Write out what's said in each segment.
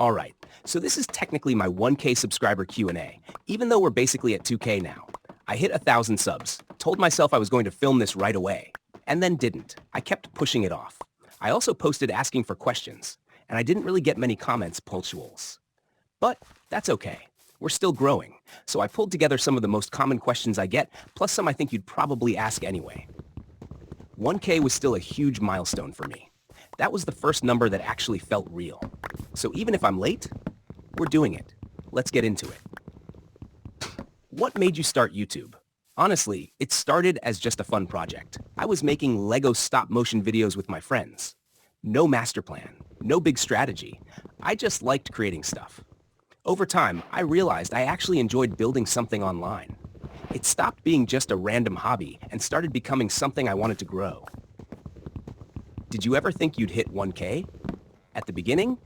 Alright, so this is technically my 1K subscriber Q&A, even though we're basically at 2K now. I hit 1,000 subs, told myself I was going to film this right away, and then didn't. I kept pushing it off. I also posted asking for questions, and I didn't really get many comments punctuals. But that's okay. We're still growing, so I pulled together some of the most common questions I get, plus some I think you'd probably ask anyway. 1K was still a huge milestone for me. That was the first number that actually felt real. So even if I'm late, we're doing it. Let's get into it. What made you start YouTube? Honestly, it started as just a fun project. I was making Lego stop-motion videos with my friends. No master plan, no big strategy. I just liked creating stuff. Over time, I realized I actually enjoyed building something online. It stopped being just a random hobby and started becoming something I wanted to grow. Did you ever think you'd hit 1K? At the beginning?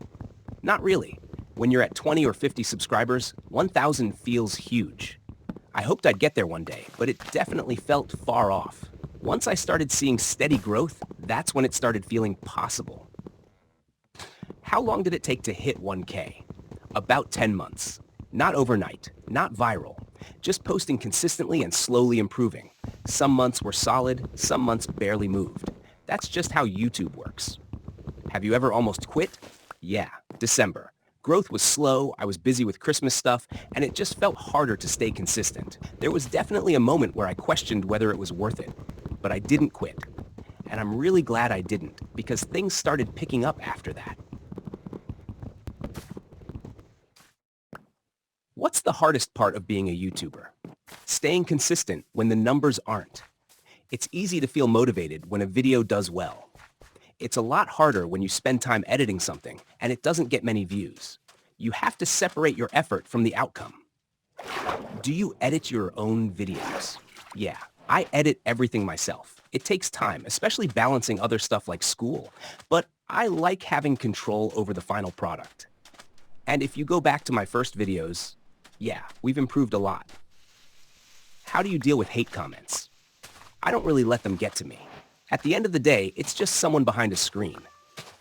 Not really. When you're at 20 or 50 subscribers, 1,000 feels huge. I hoped I'd get there one day, but it definitely felt far off. Once I started seeing steady growth, that's when it started feeling possible. How long did it take to hit 1K? About 10 months. Not overnight, not viral, just posting consistently and slowly improving. Some months were solid, some months barely moved. That's just how YouTube works. Have you ever almost quit? Yeah, December. Growth was slow, I was busy with Christmas stuff, and it just felt harder to stay consistent. There was definitely a moment where I questioned whether it was worth it, but I didn't quit. And I'm really glad I didn't, because things started picking up after that. What's the hardest part of being a YouTuber? Staying consistent when the numbers aren't. It's easy to feel motivated when a video does well. It's a lot harder when you spend time editing something and it doesn't get many views. You have to separate your effort from the outcome. Do you edit your own videos? Yeah, I edit everything myself. It takes time, especially balancing other stuff like school, but I like having control over the final product. And if you go back to my first videos, yeah, we've improved a lot. How do you deal with hate comments? I don't really let them get to me. At the end of the day, it's just someone behind a screen.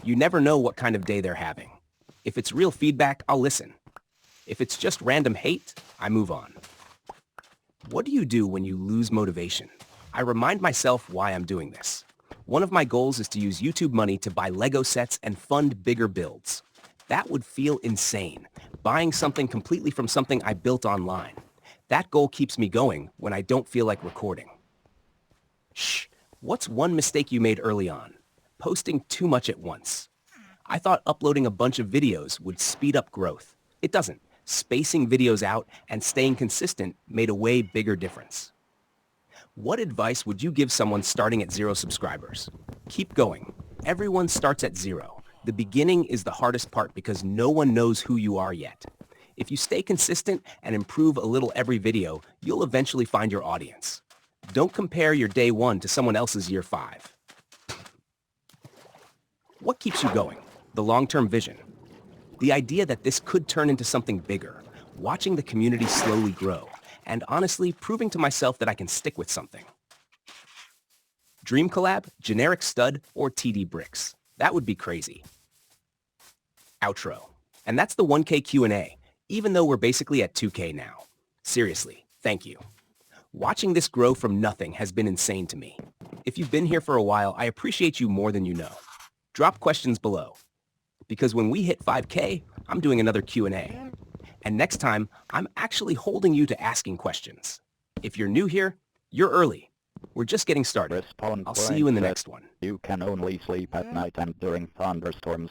You never know what kind of day they're having. If it's real feedback, I'll listen. If it's just random hate, I move on. What do you do when you lose motivation? I remind myself why I'm doing this. One of my goals is to use YouTube money to buy Lego sets and fund bigger builds. That would feel insane, buying something completely from something I built online. That goal keeps me going when I don't feel like recording. Shh. What's one mistake you made early on? Posting too much at once. I thought uploading a bunch of videos would speed up growth. It doesn't. Spacing videos out and staying consistent made a way bigger difference. What advice would you give someone starting at 0 subscribers? Keep going. Everyone starts at 0. The beginning is the hardest part because no one knows who you are yet. If you stay consistent and improve a little every video, you'll eventually find your audience. Don't compare your day 1 to someone else's year 5. What keeps you going? The long-term vision. The idea that this could turn into something bigger, watching the community slowly grow, and honestly proving to myself that I can stick with something. Dream collab, generic stud, or TD Bricks. That would be crazy. Outro. And that's the 1K Q&A, even though we're basically at 2K now. Seriously, thank you. Watching this grow from nothing has been insane to me. If you've been here for a while, I appreciate you more than you know. Drop questions below. Because when we hit 5K, I'm doing another Q&A. And next time, I'm actually holding you to asking questions. If you're new here, you're early. We're just getting started. I'll see you in the next one. You can only sleep at night and during thunderstorms.